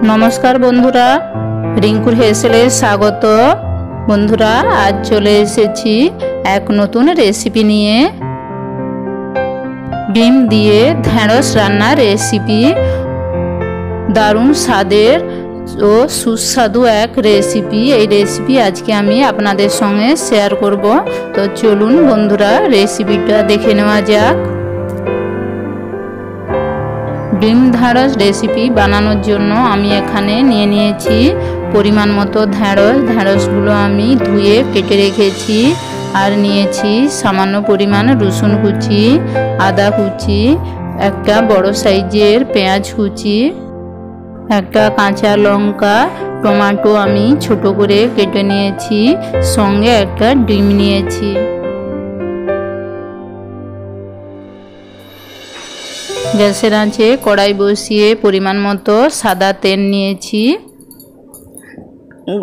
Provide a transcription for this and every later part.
नमस्कार बंधुरा रिंकुर हेसेले स्वागत। बंधुरा आज चले एसेछि एक नतून रेसिपि निये डिम दिए ढेঁড়স रान्नार रेसिपि। दारुण स्वादेर ओ सुस्वादु एक रेसिपि। এই रेसिपि आज के आमी आपनादेर संगे शेयर करब। तो चलुन बंधुरा रेसिपिटा देखे नेওয়া যাক। ডিম ঢেঁড়স রেসিপি বানানোর জন্য আমি এখানে নিয়ে নিয়েছি পরিমাণ মতো ঢেঁড়স। ঢেঁড়সগুলো আমি ধুয়ে কেটে রেখেছি। আর নিয়েছি সামান্য পরিমাণ রসুন কুচি, আদা কুচি, একটা বড় সাইজের পেঁয়াজ কুচি, একটা কাঁচা লঙ্কা, টমেটো আমি ছোট করে কেটে নিয়েছি, সঙ্গে একটা ডিম নিয়েছি। গ্যাসের আঁচে কড়াই বসিয়ে পরিমাণ মতো সাদা তেল নিয়েছি।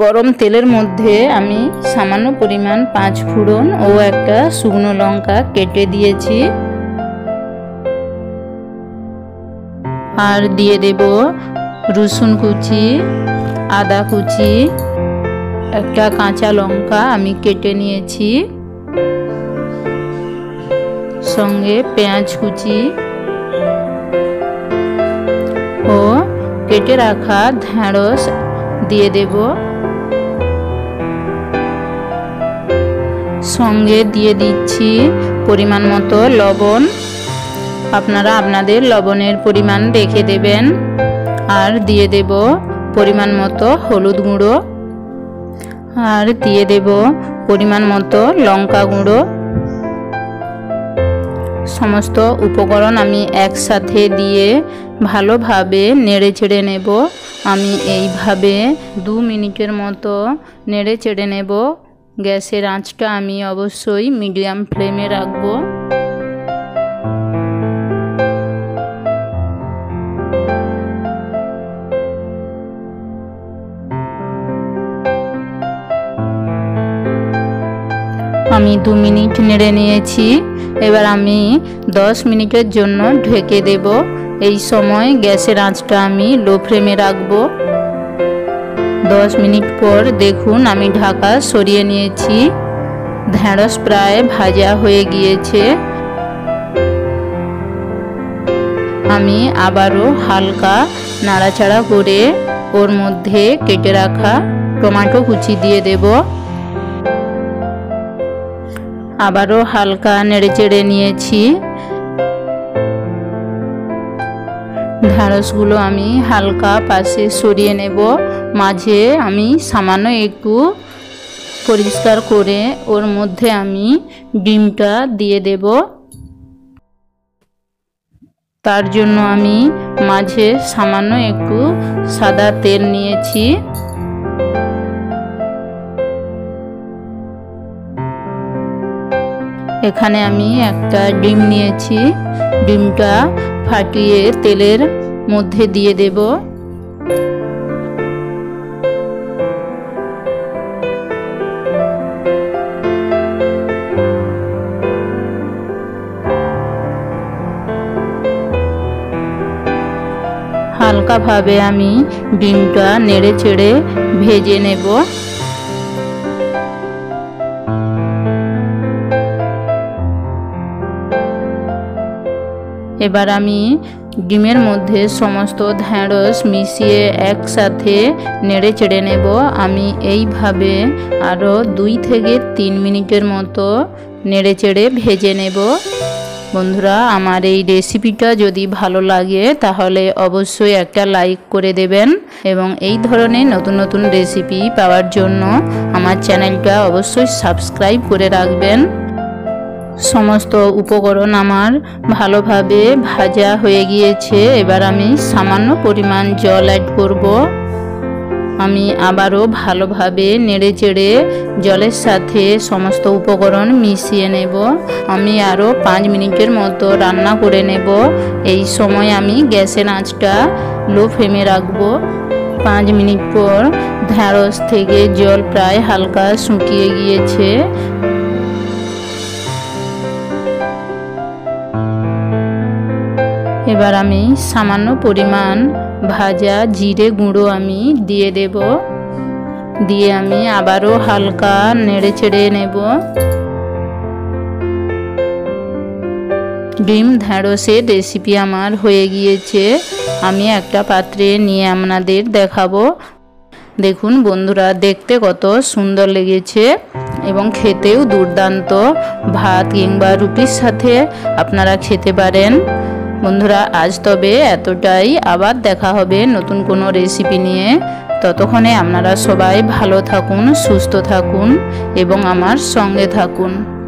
গরম তেলের মধ্যে আমি সামান্য পরিমাণ 5 ফোড়ন ও একটা শুকনো লঙ্কা কেটে দিয়েছি। আর দিয়ে দেব রসুন কুচি, আদা কুচি, একটা কাঁচা লঙ্কা আমি কেটে নিয়েছি, সঙ্গে পেঁয়াজ কুচি ও কেটে রাখা ঢেঁড়স দিয়ে দেব। সঙ্গে দিয়ে দিচ্ছি পরিমাণ মতো লবণ। আপনারা আপনাদের লবণের পরিমাণ দেখে দেবেন। আর দিয়ে দেব পরিমাণ মতো হলুদ গুঁড়ো। আর দিয়ে দেব পরিমাণ মতো লঙ্কা গুঁড়ো। সমস্ত উপকরণ আমি একসাথে দিয়ে ভালোভাবে নেড়ে চেড়ে নেব। আমি এইভাবে 2 মিনিটের মতো নেড়ে চেড়ে নেব। গ্যাসের আঁচটা আমি অবশ্যই মিডিয়াম ফ্লেমে রাখব। আমি 2 মিনিট নেড়ে নিয়েছি। এবার আমি 10 মিনিটের জন্য ঢেকে দেব। এই সময় গ্যাসের আঁচটা আমি লো ফ্লেমে রাখব। 10 মিনিট পর দেখুন আমি ঢাকা সরিয়ে নিয়েছি। ঢেঁড়স প্রায় ভাজা হয়ে গিয়েছে। আমি আবারও হালকা নাড়াচাড়া করে ওর মধ্যে কেটে রাখা টমেটো কুচি দিয়ে দেব। আবারও হালকা নেড়েচেড়ে নিয়েছি। ঢেঁড়সগুলো আমি হালকা পাশে সরিয়ে নেব। মাঝে আমি সামান্য একটু পরিষ্কার করে ওর মধ্যে আমি ডিমটা দিয়ে দেব। তার জন্য আমি মাঝে সামান্য একটু সাদা তেল নিয়েছি। এখানে আমি একটা ডিম নিয়েছি। ডিমটা ফাটিয়ে তেলের মধ্যে দিয়ে দেব। হালকাভাবে আমি ডিমটা নেড়ে চেড়ে ভেজে নেব। এবার আমি ডিমের মধ্যে সমস্ত ঢেঁড়স মিশিয়ে একসাথে নেড়ে চেড়ে নেব। আমি এইভাবে আরও 2 থেকে 3 মিনিটের মতো নেড়ে চেড়ে ভেজে নেব। বন্ধুরা আমার এই রেসিপিটা যদি ভালো লাগে তাহলে অবশ্যই একটা লাইক করে দেবেন এবং এই ধরনের নতুন নতুন রেসিপি পাওয়ার জন্য আমার চ্যানেলটা অবশ্যই সাবস্ক্রাইব করে রাখবেন। সমস্ত উপকরণ আমার ভালোভাবে ভাজা হয়ে গিয়েছে। এবার আমি সামান্য পরিমাণ জল অ্যাড করব। আমি আবারও ভালোভাবে নেড়ে চেড়ে জলের সাথে সমস্ত উপকরণ মিশিয়ে নেব। আমি আরও 5 মিনিটের মতো রান্না করে নেব। এই সময় আমি গ্যাসের আঁচটা লো ফ্লেমে রাখব। 5 মিনিট পর ঢেঁড়স থেকে জল প্রায় হালকা শুকিয়ে গিয়েছে। এবার আমি সামান্য পরিমাণ ভাজা জিরে গুঁড়ো আমি দিয়ে দেব। দিয়ে আমি আবারও হালকা নেড়ে চেড়ে নেব। ডিম ঢ্যাঁড়সের রেসিপি আমার হয়ে গিয়েছে। আমি একটা পাত্রে নিয়ে আপনাদের দেখাবো। দেখুন বন্ধুরা, দেখতে কত সুন্দর লেগেছে এবং খেতেও দুর্দান্ত। ভাত কিংবা রুটির সাথে আপনারা খেতে পারেন। বন্ধুরা, আজ তবে এতটাই। আবার দেখা হবে নতুন কোনো রেসিপি নিয়ে। ততক্ষণে আপনারা সবাই ভালো থাকুন, সুস্থ থাকুন এবং আমার সঙ্গে থাকুন।